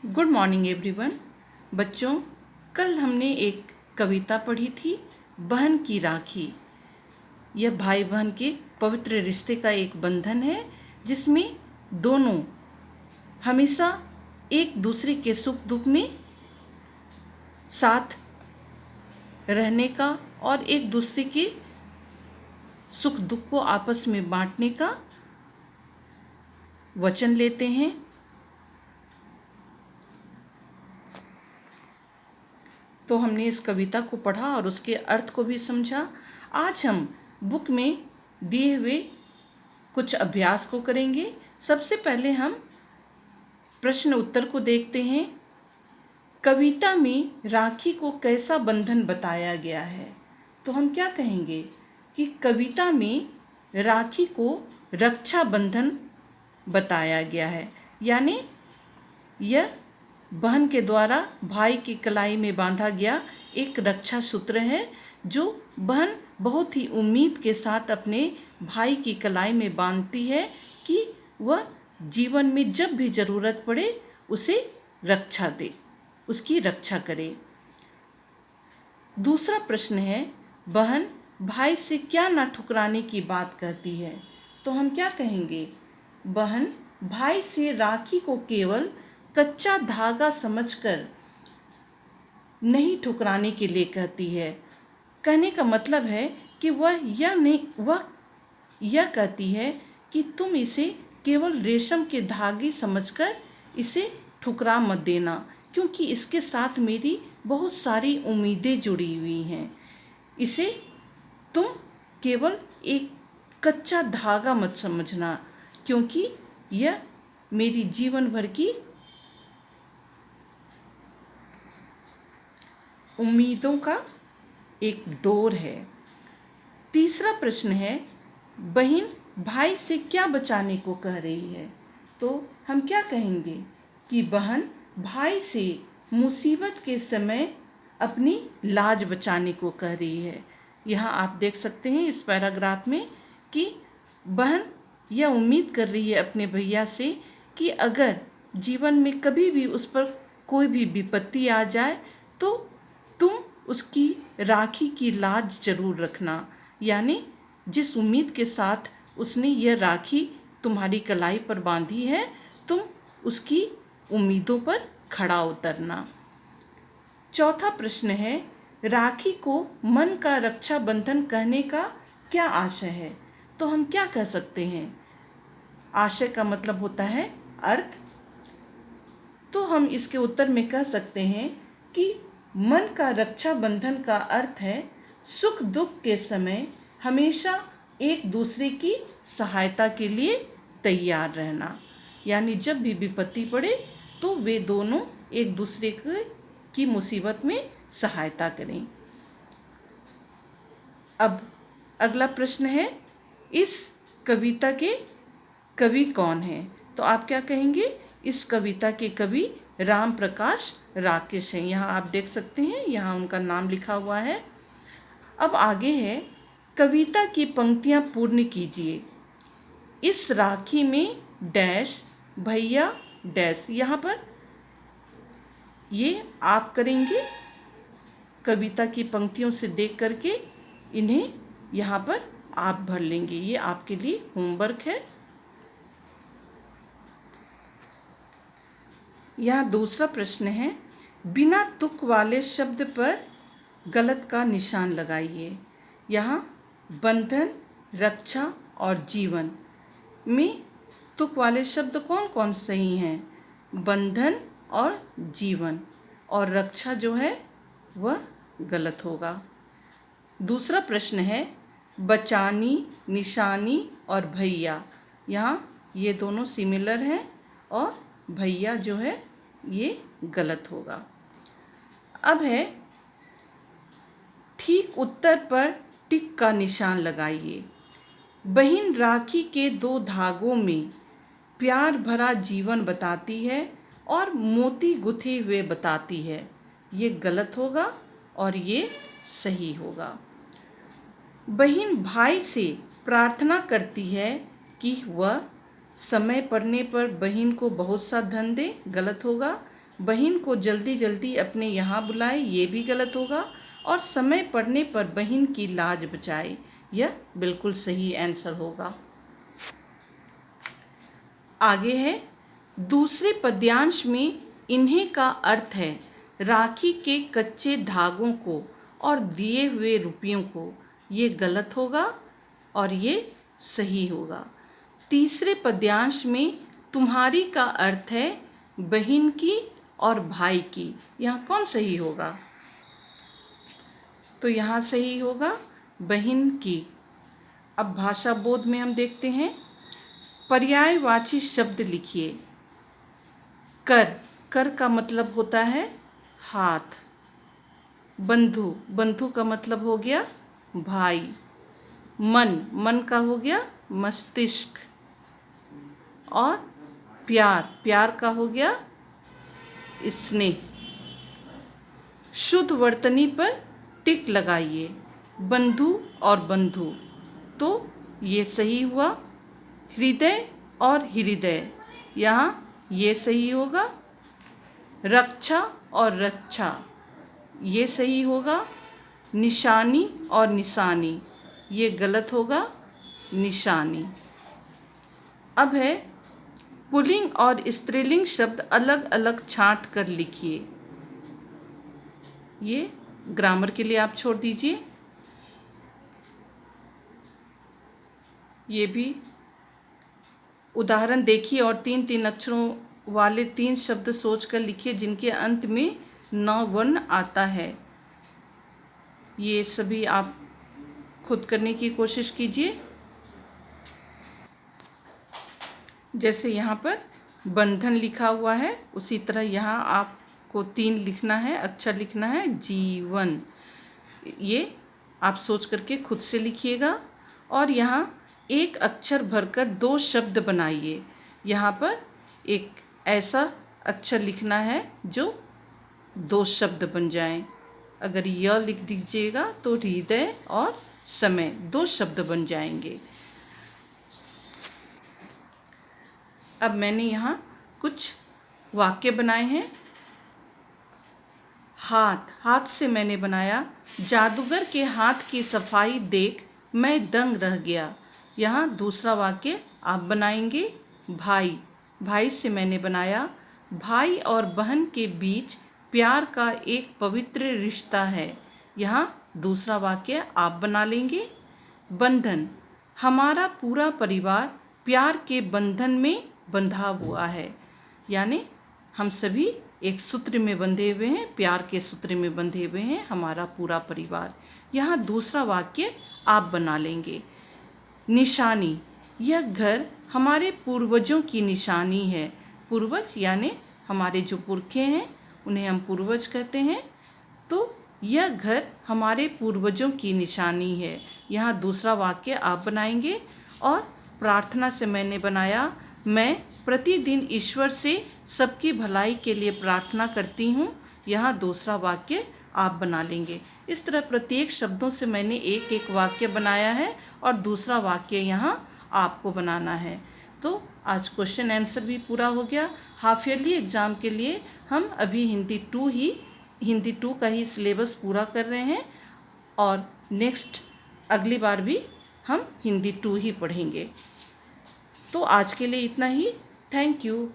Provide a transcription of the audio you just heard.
Good morning everyone. बच्चों, कल हमने एक कविता पढ़ी थी, बहन की राखी। यह भाई बहन के पवित्र रिश्ते का एक बंधन है जिसमें दोनों हमेशा एक दूसरे के सुख दुख में साथ रहने का और एक दूसरे के सुख दुख को आपस में बांटने का वचन लेते हैं। तो हमने इस कविता को पढ़ा और उसके अर्थ को भी समझा। आज हम बुक में दिए हुए कुछ अभ्यास को करेंगे। सबसे पहले हम प्रश्न उत्तर को देखते हैं। कविता में राखी को कैसा बंधन बताया गया है? तो हम क्या कहेंगे कि कविता में राखी को रक्षा बंधन बताया गया है, यानी यह बहन के द्वारा भाई की कलाई में बांधा गया एक रक्षा सूत्र है जो बहन बहुत ही उम्मीद के साथ अपने भाई की कलाई में बांधती है कि वह जीवन में जब भी ज़रूरत पड़े उसे रक्षा दे, उसकी रक्षा करे। दूसरा प्रश्न है, बहन भाई से क्या ना ठुकराने की बात कहती है? तो हम क्या कहेंगे? बहन भाई से राखी को केवल कच्चा धागा समझकर नहीं ठुकराने के लिए कहती है। कहने का मतलब है कि वह यह कहती है कि तुम इसे केवल रेशम के धागे समझकर इसे ठुकरा मत देना, क्योंकि इसके साथ मेरी बहुत सारी उम्मीदें जुड़ी हुई हैं। इसे तुम केवल एक कच्चा धागा मत समझना, क्योंकि यह मेरी जीवन भर की उम्मीदों का एक डोर है। तीसरा प्रश्न है, बहन भाई से क्या बचाने को कह रही है? तो हम क्या कहेंगे कि बहन भाई से मुसीबत के समय अपनी लाज बचाने को कह रही है। यहाँ आप देख सकते हैं इस पैराग्राफ में कि बहन यह उम्मीद कर रही है अपने भैया से कि अगर जीवन में कभी भी उस पर कोई भी विपत्ति आ जाए तो तुम उसकी राखी की लाज जरूर रखना। यानी जिस उम्मीद के साथ उसने यह राखी तुम्हारी कलाई पर बांधी है, तुम उसकी उम्मीदों पर खड़ा उतरना। चौथा प्रश्न है, राखी को मन का रक्षा बंधन कहने का क्या आशय है? तो हम क्या कह सकते हैं? आशय का मतलब होता है अर्थ। तो हम इसके उत्तर में कह सकते हैं कि मन का रक्षा बंधन का अर्थ है सुख दुख के समय हमेशा एक दूसरे की सहायता के लिए तैयार रहना। यानी जब भी विपत्ति पड़े तो वे दोनों एक दूसरे की मुसीबत में सहायता करें। अब अगला प्रश्न है, इस कविता के कवि कौन हैं? तो आप क्या कहेंगे? इस कविता के कवि राम प्रकाश राकेश हैं। यहाँ आप देख सकते हैं, यहाँ उनका नाम लिखा हुआ है। अब आगे है, कविता की पंक्तियाँ पूर्ण कीजिए। इस राखी में डैश भैया डैश, यहाँ पर ये आप करेंगे। कविता की पंक्तियों से देख करके इन्हें यहाँ पर आप भर लेंगे। ये आपके लिए होमवर्क है। यहाँ दूसरा प्रश्न है, बिना तुक वाले शब्द पर गलत का निशान लगाइए। यहाँ बंधन, रक्षा और जीवन में तुक वाले शब्द कौन कौन सही हैं? बंधन और जीवन, और रक्षा जो है वह गलत होगा। दूसरा प्रश्न है, बचानी, निशानी और भैया, यहाँ ये दोनों सिमिलर हैं और भैया जो है ये गलत होगा। अब है, ठीक उत्तर पर टिक का निशान लगाइए। बहन राखी के दो धागों में प्यार भरा जीवन बताती है और मोती गुथे हुए बताती है। ये गलत होगा और ये सही होगा। बहन भाई से प्रार्थना करती है कि वह समय पड़ने पर बहन को बहुत सा धन दे। गलत होगा। बहन को जल्दी जल्दी अपने यहाँ बुलाए, ये भी गलत होगा। और समय पड़ने पर बहन की लाज बचाए, यह बिल्कुल सही आंसर होगा। आगे है, दूसरे पद्यांश में इन्हें का अर्थ है राखी के कच्चे धागों को और दिए हुए रुपयों को, ये गलत होगा और ये सही होगा। तीसरे पद्यांश में तुम्हारी का अर्थ है बहन की और भाई की, यहाँ कौन सही होगा? तो यहाँ सही होगा बहन की। अब भाषा बोध में हम देखते हैं, पर्यायवाची शब्द लिखिए। कर, कर का मतलब होता है हाथ। बंधु, बंधु का मतलब हो गया भाई। मन, मन का हो गया मस्तिष्क। और प्यार, प्यार का हो गया स्नेह। शुद्ध वर्तनी पर टिक लगाइए, बंधु और बंधु, तो ये सही हुआ। हृदय और हृदय, यहाँ ये सही होगा। रक्षा और रक्षा, ये सही होगा। निशानी और निशानी, ये गलत होगा, निशानी। अब है, पुल्लिंग और स्त्रीलिंग शब्द अलग अलग छांट कर लिखिए। ये ग्रामर के लिए आप छोड़ दीजिए। ये भी उदाहरण देखिए और 3-3 अक्षरों वाले 3 शब्द सोचकर लिखिए जिनके अंत में न वर्ण आता है। ये सभी आप खुद करने की कोशिश कीजिए। जैसे यहाँ पर बंधन लिखा हुआ है, उसी तरह यहाँ आपको 3 लिखना है, अक्षर लिखना है, जीवन। ये आप सोच करके खुद से लिखिएगा। और यहाँ एक अक्षर भरकर 2 शब्द बनाइए। यहाँ पर एक ऐसा अक्षर लिखना है जो 2 शब्द बन जाएं। अगर यह लिख दीजिएगा तो हृदय और समय 2 शब्द बन जाएंगे। अब मैंने यहाँ कुछ वाक्य बनाए हैं। हाथ, हाथ से मैंने बनाया, जादूगर के हाथ की सफाई देख मैं दंग रह गया। यहाँ दूसरा वाक्य आप बनाएंगे। भाई, भाई से मैंने बनाया, भाई और बहन के बीच प्यार का एक पवित्र रिश्ता है। यहाँ दूसरा वाक्य आप बना लेंगे। बंधन, हमारा पूरा परिवार प्यार के बंधन में बंधा हुआ है, यानी हम सभी एक सूत्र में बंधे हुए हैं, प्यार के सूत्र में बंधे हुए हैं हमारा पूरा परिवार। यहाँ दूसरा वाक्य आप बना लेंगे। निशानी, यह घर हमारे पूर्वजों की निशानी है। पूर्वज यानी हमारे जो पुरखे हैं उन्हें हम पूर्वज कहते हैं। तो यह घर हमारे पूर्वजों की निशानी है। यहाँ दूसरा वाक्य आप बनाएंगे। और प्रार्थना से मैंने बनाया, मैं प्रतिदिन ईश्वर से सबकी भलाई के लिए प्रार्थना करती हूँ। यहाँ दूसरा वाक्य आप बना लेंगे। इस तरह प्रत्येक शब्दों से मैंने एक एक वाक्य बनाया है और दूसरा वाक्य यहाँ आपको बनाना है। तो आज क्वेश्चन आंसर भी पूरा हो गया। हाफ ईयरली एग्ज़ाम के लिए हम अभी हिंदी 2 का ही सिलेबस पूरा कर रहे हैं और नेक्स्ट अगली बार भी हम हिंदी 2 ही पढ़ेंगे। तो आज के लिए इतना ही। Thank you.